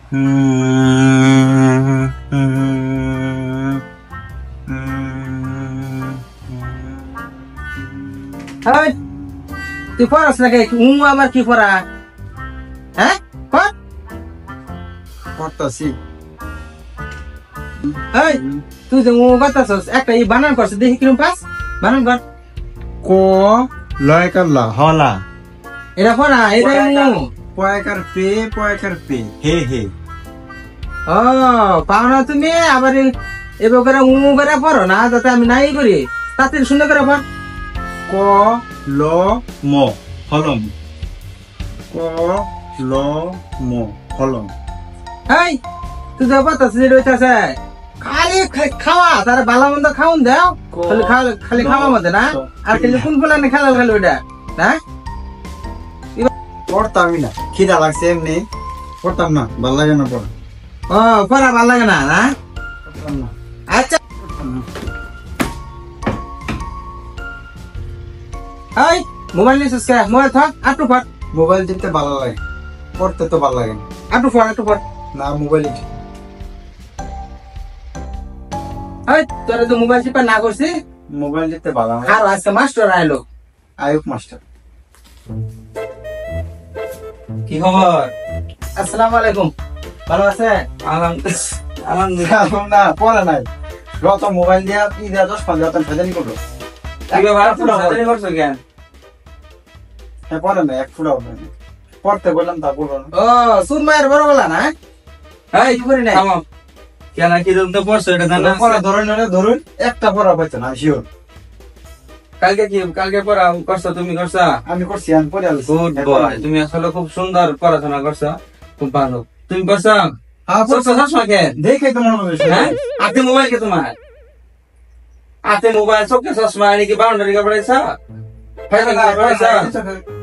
তুই পড়াস না কে? আমার কি পড়া? হ্যাঁ পড়তাছি। তুই যে করতেছস একটা বানান করছিস, দেখি কিরম পাস। বানান কর। ক লয়কার ল হলা, এটা পড়া, এটা পয়কার পে হে হে। ও পাও না তুমি? আবার এবার করে করে পড়ো না, যাতে আমি নাই করি। তাতে সুন্দর করে পড়। ক ল ম হলম, ক ল ম হলম। তুই তো পাতাছিস রয়েছে খালি খাওয়া, তারা ভালো মন্দ খাওন দাও, খালি খাওয়া মধ্যে না। আর খালি কোন ফুলানে খেলা খেলো ওইটা না। পড়তামই না, খিদা লাগছে এমনি পড়তাম না, ভাল লাগে না পড়া। ও পড়া ভাল লাগে না না? আচ্ছা মোবাইল নিছিস কে? মোবাইল থাক, আটু পড়। মোবাইল টিপতে ভালো লাগে, পড়তে তো ভালো লাগে না। আটু পড়। না মোবাইল তোরা তো মোবাইল টিপা না করছি। মোবাইল টিপতে ভালো লাগে। আর আজকে মাস্টার আইলো, আয়ুব মাস্টার। কি খবর? আসসালামু আলাইকুম। ভালো আছে? আলহামদুলিল্লাহ। না পড়া নাই, রত মোবাইল দিয়া দিয়া 10-15 ফেজানি করলো। করছো কেন? হ্যাঁ পড়ে না, এক ফুটাও না। পড়তে বললাম তা বললো না। ও সুরমায়ের বড় বলা না? কি করি নাই কেন কি তো পড়ছো এটা জানা? পড়া ধরুন একটা পড়া পাইছে না, শিওর। কালকে পড়া করছো? তুমি করছো? আমি করছি, আমি পড়ে আলছি। গুড বয়, তুমি আসলে খুব সুন্দর পড়াশোনা করছো, খুব ভালো। তুমি করছো? দেখে তো মনে হচ্ছে। হাতে মোবাইল কে তোমার? হাতে মোবাইল, চোখে চশমা, নাকি বাউন্ডারি কাপড়াইছ?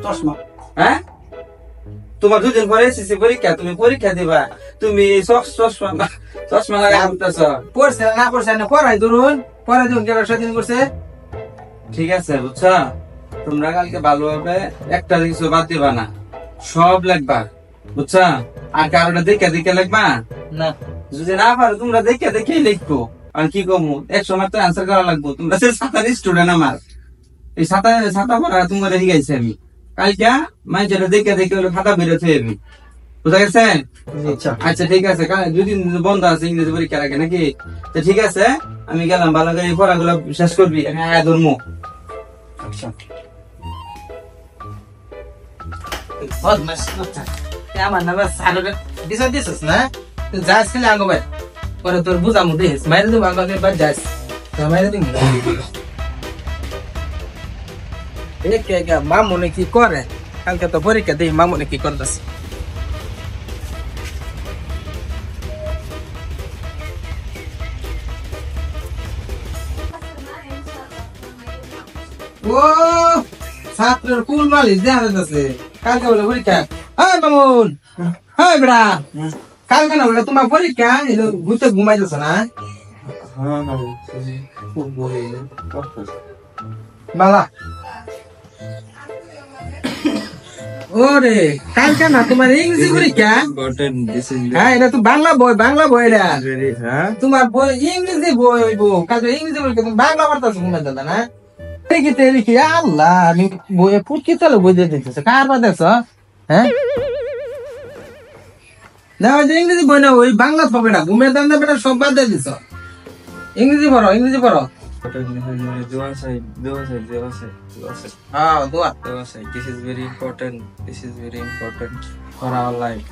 চশমা। হ্যাঁ, তোমার দুদিন পরে এসেছি পরীক্ষা, তুমি পরীক্ষা দিবা, তুমি চশমা লাগাই করতেছ। পড়ছে না পড়ছে না? পড়াই ধরুন, পড়াই ধরুন কেন সেদিন করছে। ঠিক আছে বুঝছো, তোমরা কালকে ভালোভাবে একটা কিছু বাদ দিবা না, সব লিখবা বুঝছো। আর কারোটা দেখে দেখে লিখবা না, যদি না পারো তোমরা দেখে দেখেই লিখবো। আর কি কমু, 100 মার্ক তো অ্যান্সার করা লাগবো। তোমরা সাঁতার স্টুডেন্ট, আমার এই ছাতা পড়া তোমরা শিখাইছি আমি। কালকে মাইজের দেখে দেখে খাতা বেরোতে আমি, বুঝা গেছে? আচ্ছা ঠিক আছে, দুদিন বন্ধ আছে, ইংরেজি পরীক্ষা রাখে নাকি? তো ঠিক আছে, আমি গেলাম, ভালো করে পড়াগুলো শেষ করবি, আমি আয়া ধরবো। আচ্ছা আমার নাম দিছিস না? যাস খেলে আগে ভাই, পরে তোর বুঝামু দিস, মাইরে দেবো আগে বাদ যাস, মাইরে দিবি। মামুনে কি করে? কালকে তো পরীক্ষা দিই, মামুনে কি করতেছে? ও ছাত্রের কুল মালিশ দেখা যাচ্ছে, কালকে বলে পরীক্ষা। হ্যাঁ মামুন, হ্যাঁ বেড়া, কালকে না বলে তোমার পরীক্ষা, ঘুরতে ঘুমাই যাচ্ছে না? বালা ওরে কালকে না তোমার ইংরেজি পরীক্ষা? হ্যাঁ এটা তো বাংলা বই এটা। তোমার বই ইংরেজি বই হইব, কালকে ইংরেজি পরীক্ষা, তুমি বাংলা পড়তেছো ঘুমাই যাবে না? দেখি আল্লাহ, আমি বইয়ে পুটকি চলো বই দিয়ে দিতেছে, কার বাদ দেছ? হ্যাঁ না, ওই যে ইংরেজি বই না, ওই বাংলা হবে না, ঘুমের দাম বেটা সব বাদ দিয়ে দিছ। ইংরেজি পড়ো, ইংরেজি পড়ো। দোয়া। This is very important. This is very important for our life.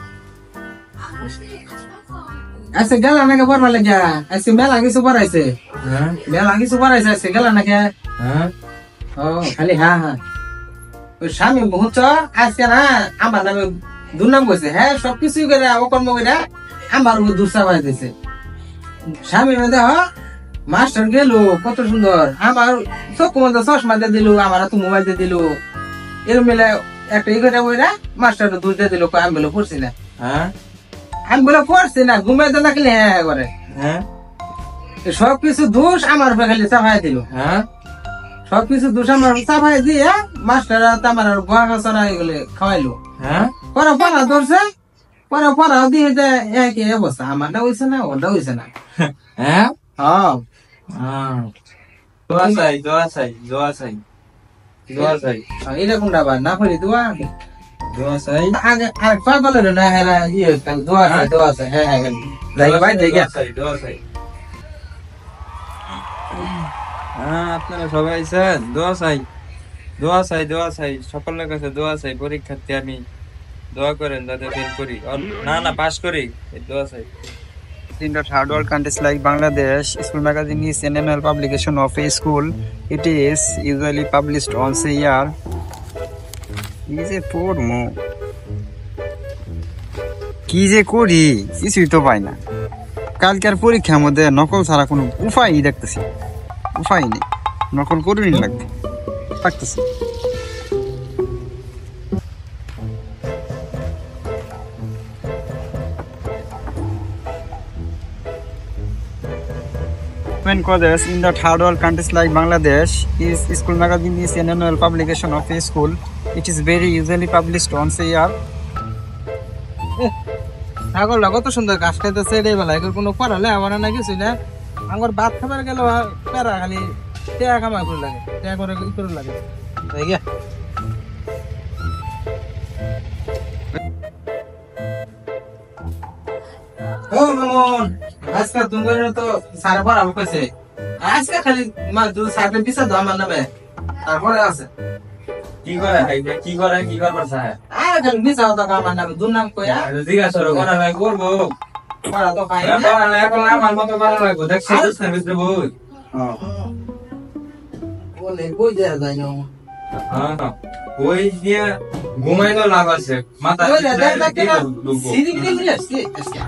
আজকে গেল নাকি পড়বা লাগিয়া? আজকে মেলা কিছু পড়াইছে, মেলা কিছু পড়াইছে, আজকে গেল নাকি? ও খালি হ্যাঁ হ্যাঁ, ওই স্বামী মুহূর্ত আজকে না আমার নামে দুর্নাম করছে। হ্যাঁ সবকিছু করে অকর্ম করে আমার দুঃসাবাই দিছে। স্বামী দেখ মাস্টার গেল কত সুন্দর, আমার চোখ মধ্যে চশমা দিয়ে দিল, আমার তো মোবাইল দিয়ে দিল, এর মেলে একটা ই করে বইরা মাস্টার দোষ দিয়ে দিল, আমি বলে পড়ছি না। আমি বলে পড়ছি না, ঘুমিয়ে তো নাকলে হ্যাঁ করে। সবকিছু দোষ আমার উপরে খালি চাপাই দিল। সবকিছু দোষ আমার চাপাই দিয়ে মাস্টার আমার গোয়া খাওয়াইলো। পড়া ধরছে, পরে পড়াও দিয়ে যে একই অবস্থা আমারটা হয়েছে না ওটা হয়েছে না হ্যাঁ হ্যাঁ দোয়া চাই দোয়া চাই দোয়া চাই দোয়া চাই এটা কোনটা আবার না পড়ি দোয়া দোয়া চাই আগে আর পাগল না হ্যাঁ ইয়ে দোয়া আছে হ্যাঁ হ্যাঁ জায়গা ভাই জায়গা দোয়া চাই হ্যাঁ আপনারা সবাই আছেন দোয়া চাই দোয়া চাই দোয়া চাই সকলের কাছে দোয়া চাই পরীক্ষার্থী আমি দোয়া করেন যাতে ফেল করি না পাস করি দোয়া চাই In the third world countries like Bangladesh, school magazine is an annual publication of a school. It is usually published once a year. Is a poor move. কি যে করি কিছুই তো পাই না কালকের পরীক্ষার মধ্যে নকল ছাড়া কোনো উপায়ই দেখতেছি উপায় নেই নকল করুন লাগবে থাকতেছি Causes in the third world countries like Bangladesh is school magazine is an annual publication of a school. It is very usually published once a year. ছাগল কত সুন্দর ঘাস খাইতেছে রে বেলা এগুলো কোনো পড়ালে আমার না কিছু না আমার ভাত খাবার গেল প্যারা খালি টেয়া কামাই করে লাগে টেয়া করে ই করে লাগে তাই গিয়া ও মামুন আজকে তুমি তো সারা পড়াবো কইছে আজকে খালি মা দু সাইকেল পিছা দাও আমার নামে তারপরে আছে কি করে কি করে কি করবার চায় এখন পিছা দাও আমার নামে দু নাম কইয়া জিজ্ঞাসা করা ভাই করবো পড়া তো খাই না এখন আমার মতো করা লাগবে দেখছি বুঝতে বই বলে কই দেয়া যায় না ওই দিয়ে ঘুমাইলো লাভ আছে মাথা সিরি গিয়ে আসছে আজকে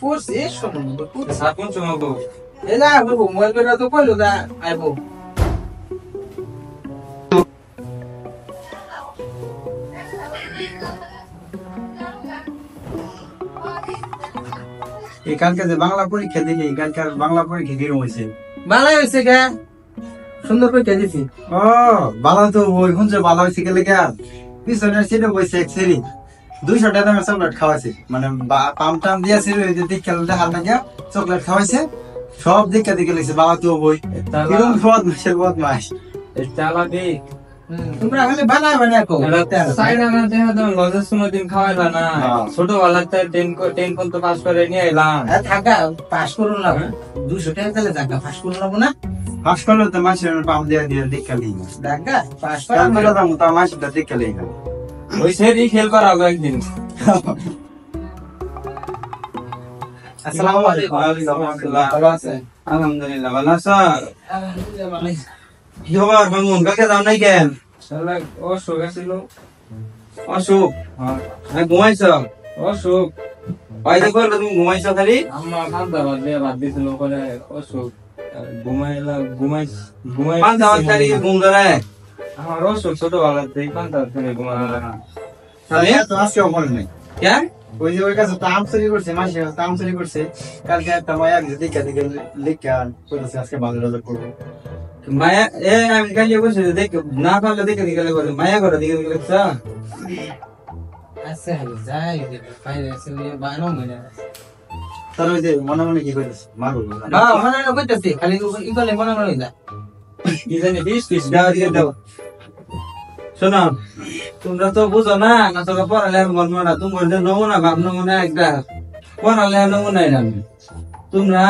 ফোর্স এ শোনো সাপুন চমকো এলা বলবো মোবাইল করে তো কইলো দা আইবো এই কালকে যে বাংলা পরীক্ষা দিলি কালকার বাংলা পরীক্ষা কিরকম হয়েছে ভালো হয়েছে গে সুন্দর করে দিছি ও বালা তো ওই হুঁজে বালা হয়েছে গেলে কে আর পিছনের সিটে বসে এক সেরি 200 টাকা দামের চকলেট খাওয়াইছে মানে পাম টাম দিয়েছিল ওই যে দীক্ষালটা হাল না গিয়া চকলেট খাওয়াইছে সব দীক্ষা দিকে লিখছে বাবা তো বই কিরকম বদ মাসের বদ মাস চালাকি তোমরা খালি বানায় বানায় কো সাইডা না দেখা দাও লজের সময় দিন খাওয়াইলা না ছোটবেলাতে 10 পর্যন্ত পাস করে নিয়ে এলাম থাকা পাস করুন না 200 টাকা দিলে জায়গা পাস করুন না না পাস করলে তো মাসের পাম দিয়ে দিয়ে দীক্ষা লিই না জায়গা পাস কাল করা মেলা দাম তো মাসের দীক্ষা লিই না ওই সেরি খেল করাবো একদিন আসসালামু আলাইকুম ভালো আছেন আলহামদুলিল্লাহ ভালো আছো কি খবর মামুন কালকে যাও নাই কেন অসুখ আছিল অসুখ ঘুমাইছ অসুখ পাইতে করলে তুমি ঘুমাইছ খালি আমরা খান্তা বাদ দিয়ে বাদ দিছিল করে অসুখ ঘুমাই পান্তা ভাত খালি ঘুম ধরে আমার অসুখ ছোটবেলাতেই পান্তা ভাত খেলে ঘুমানো যায় না তাহলে তো আজকেও মনে নেই কেন ওই যে ওই কাছে তাম চুরি করছে মাসে তাম চুরি করছে কালকে একটা মায়া দীক্ষা দিকে লিখা কইতেছে আজকে ভালো রেজাল্ট করবো মায়া আমি কাজে বসে দেখ না পারলে দেখে দিকে করে মায়া করে দিকে দিকে লিখছ আছে হলো যাই ফাইলে আছে বানো মনে তার ওই যে মনে মনে কি কইতেছে মারবো না মনে না কইতাছি খালি ই করলে মনে মনে যা কি জানি 20 দাও দিয়ে দাও শোনো তোমরা তো বুঝো না না তো পড়ালে মন মনে তোমার যে নমুনা ভাব নমুনা একটা পড়ালে নমুনা তোমরা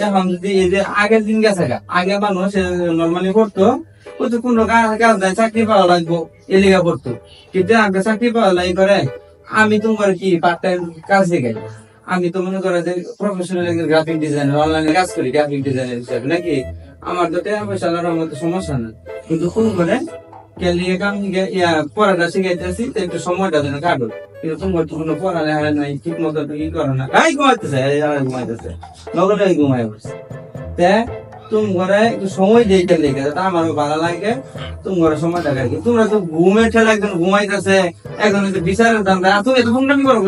এখন যদি এই যে আগের দিন গেছে আগে মানুষ নর্মালি পড়তো ও তো কোনো কাজ নাই চাকরি পাওয়া লাগবো এলিগা পড়তো কিন্তু আগে চাকরি পাওয়া লাগে করে আমি তোমার কি পার্ট টাইম কাজ দেখাই আমি তো মনে করো যে প্রফেশনাল গ্রাফিক ডিজাইনার অনলাইনে কাজ করি গ্রাফিক ডিজাইনার হিসাবে নাকি আমার তো টাকা পয়সা মতো সমস্যা নেই কিন্তু কোন করে কেলিয়ে কাম পড়াটা শিখাইতেছি একটু সময়টা যেন কাটো কিন্তু তোমার তো কোনো পড়ালেখা নাই ঠিক মতো কি করো না এই ঘুমাইতেছে নগরে ঘুমাই বসে তে তুমি ঘরে একটু সময় দিতে লেগে আমারও ভালো লাগে তুমি ঘরে সময়টা লাগে তোমরা তো ঘুমে ঠেলে একজন ঘুমাইতেছে একজন বিচারের দাম তুমি এত ফোনটা কি করো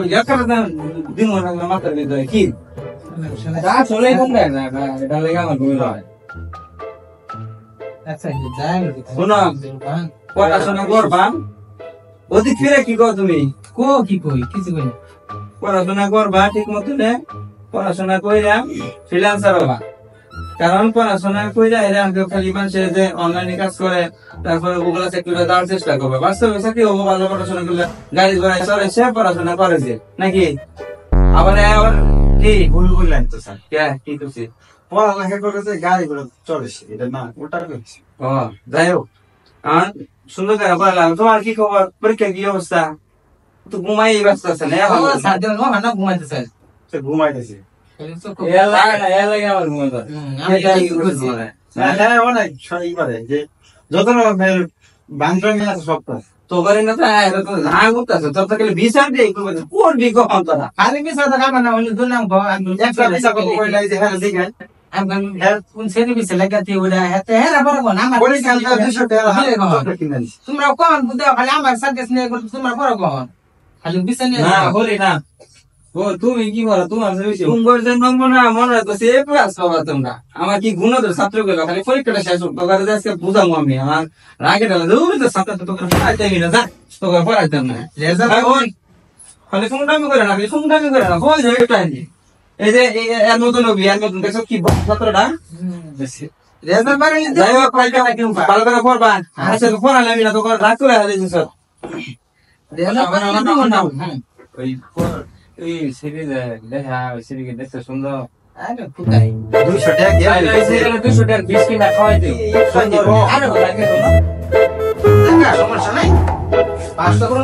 দিন মাথার ভিতরে কি চলে ঘুম দেয় না এটা লেগে আমার ঘুমিয়ে হয় আচ্ছা যাই শোনো পড়াশোনা করবা ওদিক ফিরে কি কর তুমি কো কি কই কিছু কই পড়াশোনা করবা ঠিক মতনে, পড়াশোনা কইরা ফ্রিল্যান্সার হবা। কারণ পড়াশোনা কইরা এরকম কেউ খালি মানুষের যে অনলাইনে কাজ করে, তারপরে ওগুলা চাকরিটা দেওয়ার চেষ্টা করবে। বাস্তবে চাকরি হবো, ভালো পড়াশোনা করলে গাড়ি ঘোড়ায় চড়ে সে পড়াশোনা করে যে নাকি। আবার কি ভুল বললেন তো স্যার, কি করছি? পড়ালেখা করেছে গাড়ি ঘোড়া চড়েছে, এটা না ওটার করছে। ও যাই হোক, আর সুন্দর করে পড়ালাম। তোমার কি খবর? পরীক্ষা কি অবস্থা? তো ঘুমাই ব্যস্ত আছে না? ও সাথে নো না ঘুমাইতেছে সে ঘুমাইতেছে। আমার ঘুমাই পারে। আমি কি করছি হ্যাঁ অনেক সবাই পারে যে যত রকমের বান্ধবী আছে সব পারে। তো করে না তো না করতেছে, তোর তো খালি বিচার দিয়ে করবি কখন তোরা? খালি বিষয় তো কামনা হইলো দুনাম গো আমি একটা বিচার করবো কইলে যে হ্যাঁ দিগাই আমি কোন সেরি বিষয় লাগাতে ওরা হাতে হেরা বড় না আমার পরীক্ষাটা 200 টাকা হাতে কিনে দিছি। তোমরা কোন বুঝাও খালি আমার সাজেস নিয়ে করতে তোমরা বড় কোন খালি বিষয় নিয়ে না হলি না। ও তুমি কি করো? তোমার তোমার যে নম্বর না মনে রাখতেছে এ ক্লাস পাবা তোমরা। আমার কি গুণদের ছাত্র গুলো খালি পরীক্ষাটা শেষ হোক, তোকে আজকে বুঝাবো আমি। আমার রাগে ডালে দৌড়ি তো ছাত্র তোকে পড়াইতে না, যা তোকে পড়াইতাম না। রেজাল্ট খালি ফোনটামি করে না, খালি ফোনটামি করে না, বল যে একটা এই যে এর মতন নবী, এর মতন দেখছো কি ছাত্রটা। রেজাল্ট বারে যাই হোক ভালো করে পড়বা। আচ্ছা তো পড়ালে আমি না তোকে রাগ করে হারিয়েছি সব। রেজাল্ট বারে ওই ওই সিরিজ দেখা, ওই সিরিজ দেখতে সুন্দর। আরে ফুটাই 200 টাকা দিয়ে দিছি। 200 টাকার বিস্কিট না খাওয়াই দিও। আরে সমস্যা নাই 500 করে